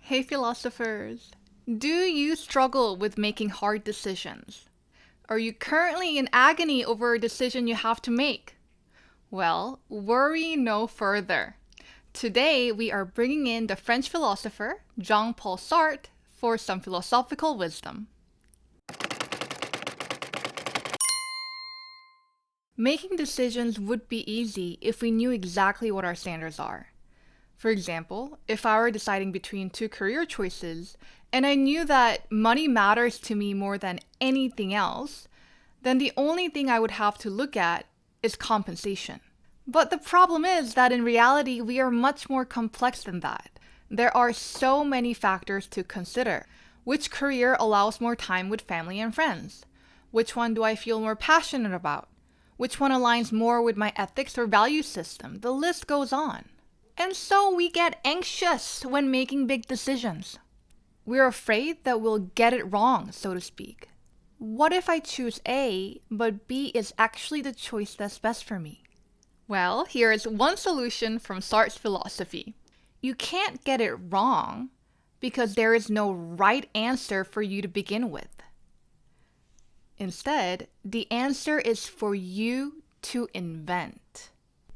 Hey philosophers! Do you struggle with making hard decisions? Are you currently in agony over a decision you have to make? Well, worry no further. Today we are bringing in the French philosopher Jean-Paul Sartre for some philosophical wisdom. Making decisions would be easy if we knew exactly what our standards are. For example, if I were deciding between two career choices and I knew that money matters to me more than anything else, then the only thing I would have to look at is compensation. But the problem is that in reality, we are much more complex than that. There are so many factors to consider. Which career allows more time with family and friends? Which one do I feel more passionate about? Which one aligns more with my ethics or value system? The list goes on. And so we get anxious when making big decisions. We're afraid that we'll get it wrong, so to speak. What if I choose A, but B is actually the choice that's best for me? Well, here is one solution from Sartre's philosophy. You can't get it wrong because there is no right answer for you to begin with. Instead, the answer is for you to invent.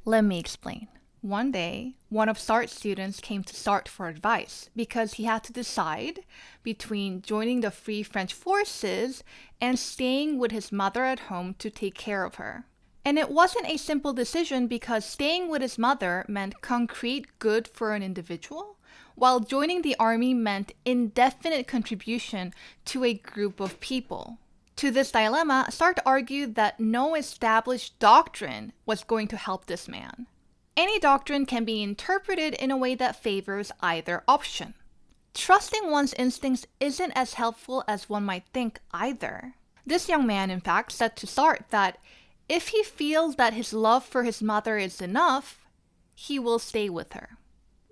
Let me explain. One day, one of Sartre's students came to Sartre for advice because he had to decide between joining the Free French Forces and staying with his mother at home to take care of her. And it wasn't a simple decision because staying with his mother meant concrete good for an individual, while joining the army meant indefinite contribution to a group of people. To this dilemma, Sartre argued that no established doctrine was going to help this man. Any doctrine can be interpreted in a way that favors either option. Trusting one's instincts isn't as helpful as one might think either. This young man, in fact, said to Sartre that if he feels that his love for his mother is enough, he will stay with her.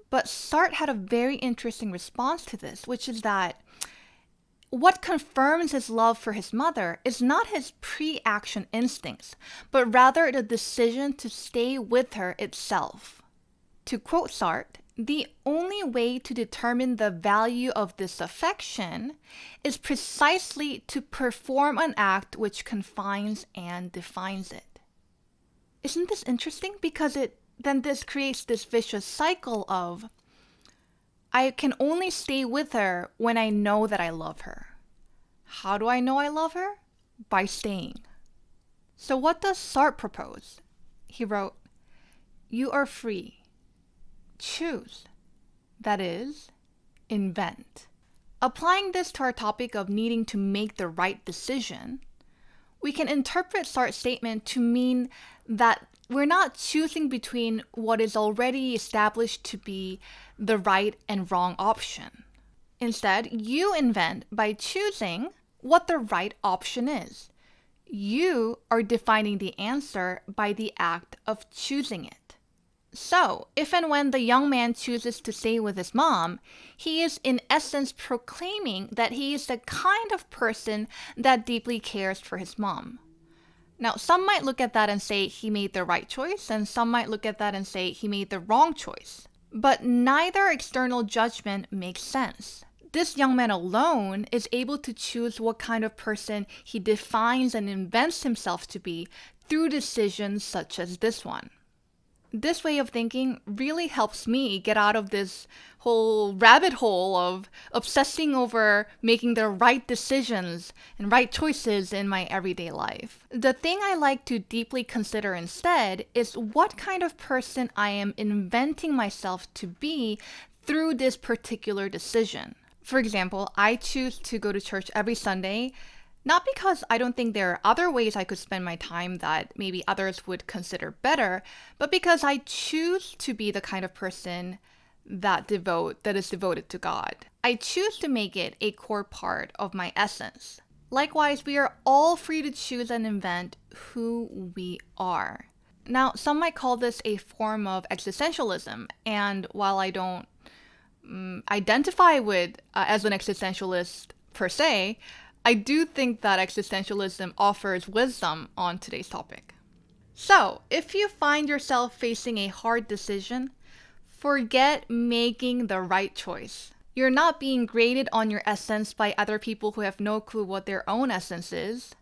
But Sartre had a very interesting response to this, which is that what confirms his love for his mother is not his pre-action instincts, but rather the decision to stay with her itself. To quote Sartre, the only way to determine the value of this affection is precisely to perform an act which confines and defines it. Isn't this interesting? Because this creates this vicious cycle of I can only stay with her when I know that I love her. How do I know I love her? By staying. So what does Sartre propose? He wrote, "You are free. Choose. That is, invent." Applying this to our topic of needing to make the right decision, we can interpret Sartre's statement to mean that we're not choosing between what is already established to be the right and wrong option. Instead, you invent by choosing what the right option is. You are defining the answer by the act of choosing it. So, if and when the young man chooses to stay with his mom, he is in essence proclaiming that he is the kind of person that deeply cares for his mom. Now, some might look at that and say he made the right choice, and some might look at that and say he made the wrong choice. But neither external judgment makes sense. This young man alone is able to choose what kind of person he defines and invents himself to be through decisions such as this one. This way of thinking really helps me get out of this whole rabbit hole of obsessing over making the right decisions and right choices in my everyday life. The thing I like to deeply consider instead is what kind of person I am inventing myself to be through this particular decision. For example, I choose to go to church every Sunday, not because I don't think there are other ways I could spend my time that maybe others would consider better, but because I choose to be the kind of person that is devoted to God. I choose to make it a core part of my essence. Likewise, we are all free to choose and invent who we are. Now, some might call this a form of existentialism, and while I don't identify with as an existentialist per se, I do think that existentialism offers wisdom on today's topic. So, if you find yourself facing a hard decision, forget making the right choice. You're not being graded on your essence by other people who have no clue what their own essence is.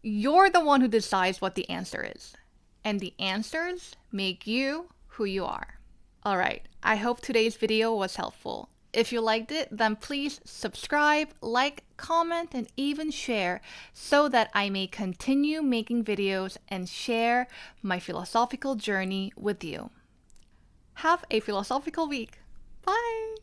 You're the one who decides what the answer is. And the answers make you who you are. Alright, I hope today's video was helpful. If you liked it, then please subscribe, like, comment, and even share so that I may continue making videos and share my philosophical journey with you. Have a philosophical week. Bye!